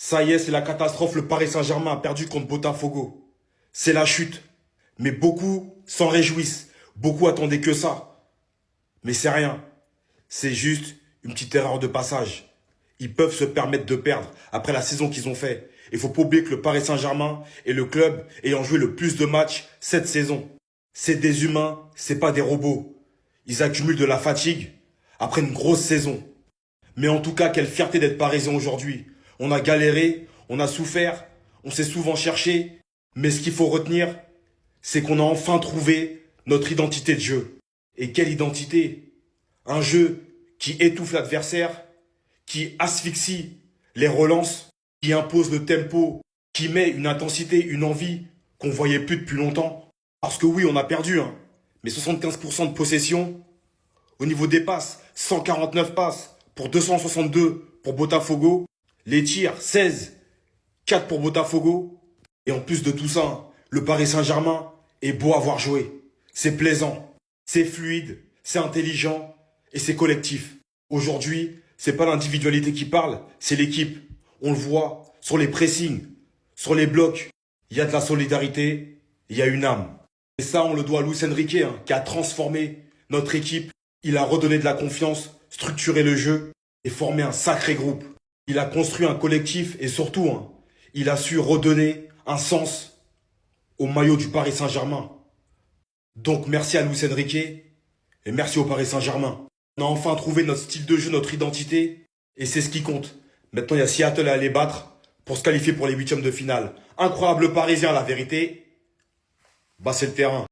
Ça y est, c'est la catastrophe. Le Paris Saint-Germain a perdu contre Botafogo. C'est la chute. Mais beaucoup s'en réjouissent. Beaucoup attendaient que ça. Mais c'est rien. C'est juste une petite erreur de passage. Ils peuvent se permettre de perdre après la saison qu'ils ont fait. Il faut pas oublier que le Paris Saint-Germain est le club ayant joué le plus de matchs cette saison. C'est des humains, c'est pas des robots. Ils accumulent de la fatigue après une grosse saison. Mais en tout cas, quelle fierté d'être parisien aujourd'hui. On a galéré, on a souffert, on s'est souvent cherché. Mais ce qu'il faut retenir, c'est qu'on a enfin trouvé notre identité de jeu. Et quelle identité? Un jeu qui étouffe l'adversaire, qui asphyxie les relances, qui impose le tempo, qui met une intensité, une envie qu'on voyait plus depuis longtemps. Parce que oui, on a perdu, hein. Mais 75% de possession. Au niveau des passes, 149 passes pour 262 pour Botafogo. Les tirs, 16, 4 pour Botafogo. Et en plus de tout ça, hein, le Paris Saint-Germain est beau à voir jouer. C'est plaisant, c'est fluide, c'est intelligent et c'est collectif. Aujourd'hui, c'est pas l'individualité qui parle, c'est l'équipe. On le voit sur les pressings, sur les blocs. Il y a de la solidarité, il y a une âme. Et ça, on le doit à Luis Enrique, hein, qui a transformé notre équipe. Il a redonné de la confiance, structuré le jeu et formé un sacré groupe. Il a construit un collectif et surtout, hein, il a su redonner un sens au maillot du Paris Saint-Germain. Donc merci à Luis Enrique et merci au Paris Saint-Germain. On a enfin trouvé notre style de jeu, notre identité et c'est ce qui compte. Maintenant, il y a Seattle à aller battre pour se qualifier pour les huitièmes de finale. Incroyable Parisien, la vérité. Bah, c'est le terrain.